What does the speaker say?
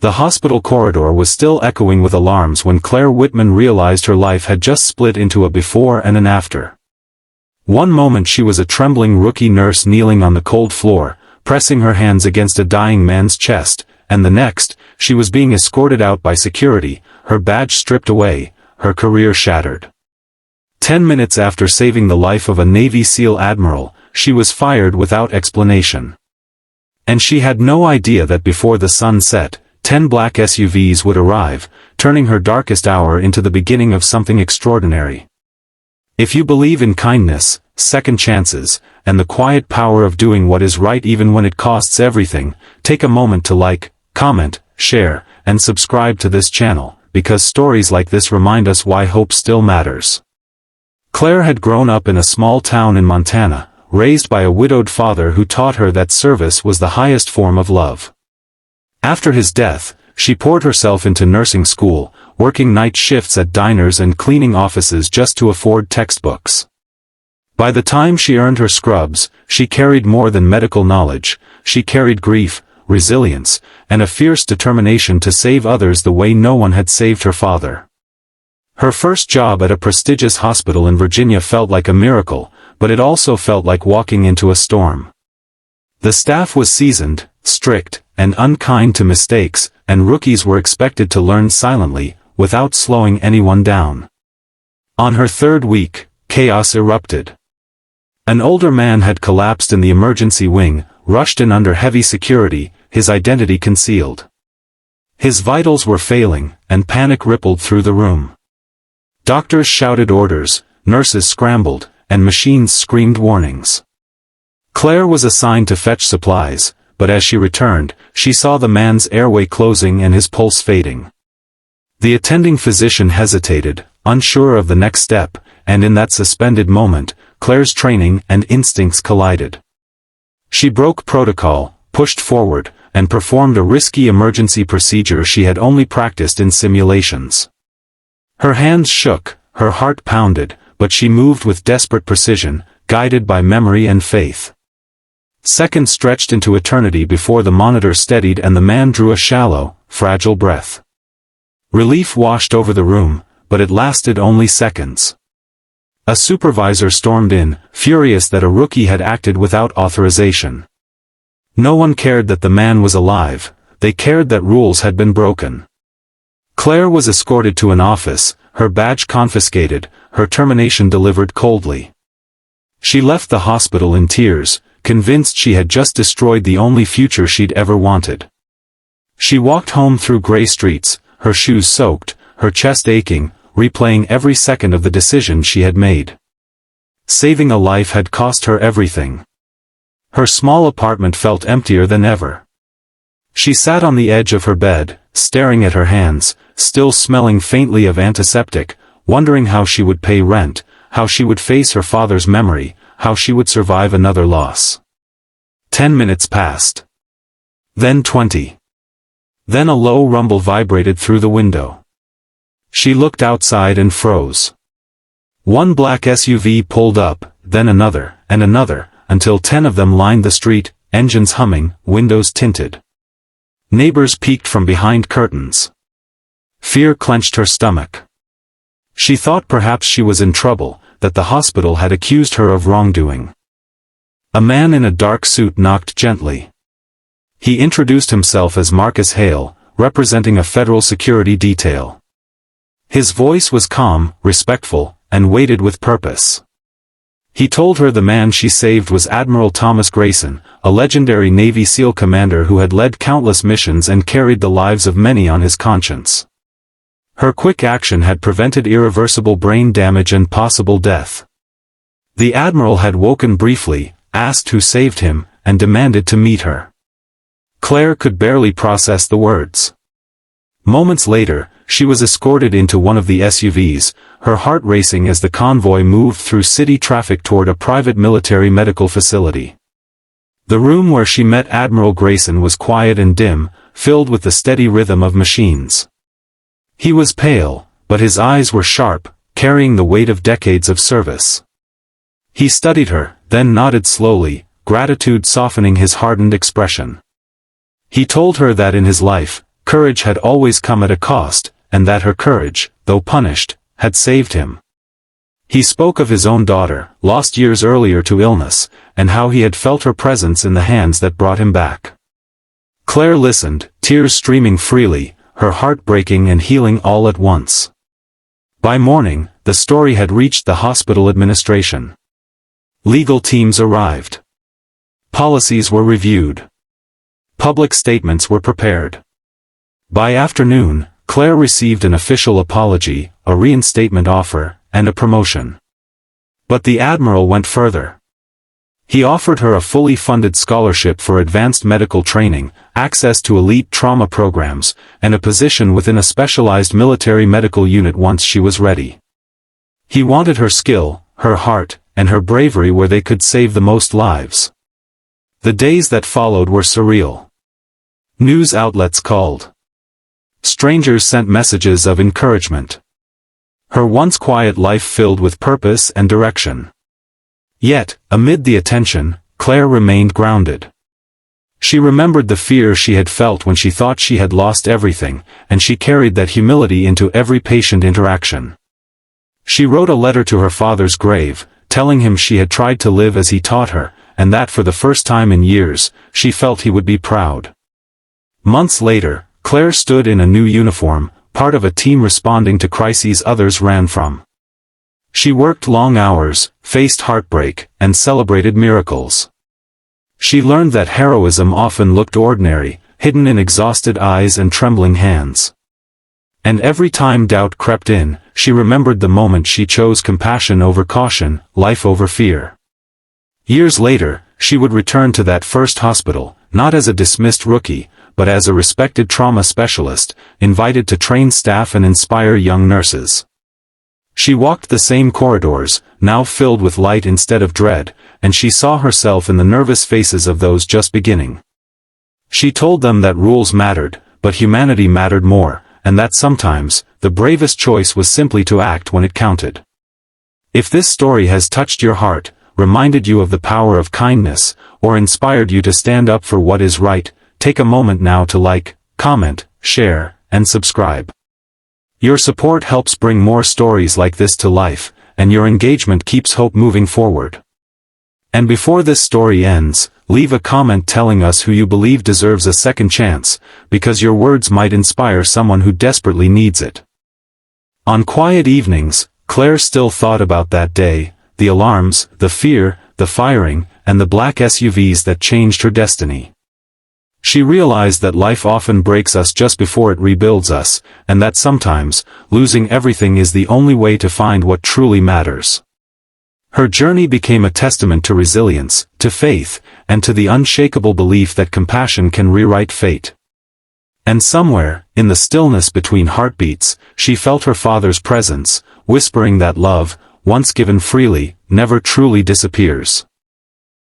The hospital corridor was still echoing with alarms when Claire Whitman realized her life had just split into a before and an after. One moment she was a trembling rookie nurse kneeling on the cold floor, pressing her hands against a dying man's chest, and the next, she was being escorted out by security, her badge stripped away, her career shattered. 10 minutes after saving the life of a Navy SEAL admiral, she was fired without explanation. And she had no idea that before the sun set, 10 black SUVs would arrive, turning her darkest hour into the beginning of something extraordinary. If you believe in kindness, second chances, and the quiet power of doing what is right even when it costs everything, take a moment to like, comment, share, and subscribe to this channel, because stories like this remind us why hope still matters. Claire had grown up in a small town in Montana, raised by a widowed father who taught her that service was the highest form of love. After his death, she poured herself into nursing school, working night shifts at diners and cleaning offices just to afford textbooks. By the time she earned her scrubs, she carried more than medical knowledge, she carried grief, resilience, and a fierce determination to save others the way no one had saved her father. Her first job at a prestigious hospital in Virginia felt like a miracle, but it also felt like walking into a storm. The staff was seasoned, strict, and unkind to mistakes, and rookies were expected to learn silently, without slowing anyone down. On her third week, chaos erupted. An older man had collapsed in the emergency wing, rushed in under heavy security, his identity concealed. His vitals were failing, and panic rippled through the room. Doctors shouted orders, nurses scrambled, and machines screamed warnings. Claire was assigned to fetch supplies, but as she returned, she saw the man's airway closing and his pulse fading. The attending physician hesitated, unsure of the next step, and in that suspended moment, Claire's training and instincts collided. She broke protocol, pushed forward, and performed a risky emergency procedure she had only practiced in simulations. Her hands shook, her heart pounded, but she moved with desperate precision, guided by memory and faith. Seconds stretched into eternity before the monitor steadied and the man drew a shallow, fragile breath. Relief washed over the room, but it lasted only seconds. A supervisor stormed in, furious that a rookie had acted without authorization. No one cared that the man was alive, they cared that rules had been broken. Claire was escorted to an office, her badge confiscated, her termination delivered coldly. She left the hospital in tears, convinced she had just destroyed the only future she'd ever wanted. She walked home through gray streets, her shoes soaked, her chest aching, replaying every second of the decision she had made. Saving a life had cost her everything. Her small apartment felt emptier than ever. She sat on the edge of her bed, staring at her hands, still smelling faintly of antiseptic, wondering how she would pay rent, how she would face her father's memory, how she would survive another loss. 10 minutes passed. Then 20. Then a low rumble vibrated through the window. She looked outside and froze. One black SUV pulled up, then another, and another, until 10 of them lined the street, engines humming, windows tinted. Neighbors peeked from behind curtains. Fear clenched her stomach. She thought perhaps she was in trouble, that the hospital had accused her of wrongdoing. A man in a dark suit knocked gently. He introduced himself as Marcus Hale, representing a federal security detail. His voice was calm, respectful, and weighted with purpose. He told her the man she saved was Admiral Thomas Grayson, a legendary Navy SEAL commander who had led countless missions and carried the lives of many on his conscience. Her quick action had prevented irreversible brain damage and possible death. The Admiral had woken briefly, asked who saved him, and demanded to meet her. Claire could barely process the words. Moments later, she was escorted into one of the SUVs, her heart racing as the convoy moved through city traffic toward a private military medical facility. The room where she met Admiral Grayson was quiet and dim, filled with the steady rhythm of machines. He was pale, but his eyes were sharp, carrying the weight of decades of service. He studied her, then nodded slowly, gratitude softening his hardened expression. He told her that in his life, courage had always come at a cost, and that her courage, though punished, had saved him. He spoke of his own daughter, lost years earlier to illness, and how he had felt her presence in the hands that brought him back. Claire listened, tears streaming freely, her heart breaking and healing all at once. By morning, the story had reached the hospital administration. Legal teams arrived. Policies were reviewed. Public statements were prepared. By afternoon, Claire received an official apology, a reinstatement offer, and a promotion. But the Admiral went further. He offered her a fully funded scholarship for advanced medical training, access to elite trauma programs, and a position within a specialized military medical unit once she was ready. He wanted her skill, her heart, and her bravery where they could save the most lives. The days that followed were surreal. News outlets called. Strangers sent messages of encouragement. Her once quiet life filled with purpose and direction. Yet, amid the attention, Claire remained grounded. She remembered the fear she had felt when she thought she had lost everything, and she carried that humility into every patient interaction. She wrote a letter to her father's grave, telling him she had tried to live as he taught her, and that for the first time in years, she felt he would be proud. Months later, Claire stood in a new uniform, part of a team responding to crises others ran from. She worked long hours, faced heartbreak, and celebrated miracles. She learned that heroism often looked ordinary, hidden in exhausted eyes and trembling hands. And every time doubt crept in, she remembered the moment she chose compassion over caution, life over fear. Years later, she would return to that first hospital, not as a dismissed rookie, but as a respected trauma specialist, invited to train staff and inspire young nurses. She walked the same corridors, now filled with light instead of dread, and she saw herself in the nervous faces of those just beginning. She told them that rules mattered, but humanity mattered more, and that sometimes, the bravest choice was simply to act when it counted. If this story has touched your heart, reminded you of the power of kindness, or inspired you to stand up for what is right, take a moment now to like, comment, share, and subscribe. Your support helps bring more stories like this to life, and your engagement keeps hope moving forward. And before this story ends, leave a comment telling us who you believe deserves a second chance, because your words might inspire someone who desperately needs it. On quiet evenings, Claire still thought about that day, the alarms, the fear, the firing, and the black SUVs that changed her destiny. She realized that life often breaks us just before it rebuilds us, and that sometimes, losing everything is the only way to find what truly matters. Her journey became a testament to resilience, to faith, and to the unshakable belief that compassion can rewrite fate. And somewhere, in the stillness between heartbeats, she felt her father's presence, whispering that love, once given freely, never truly disappears.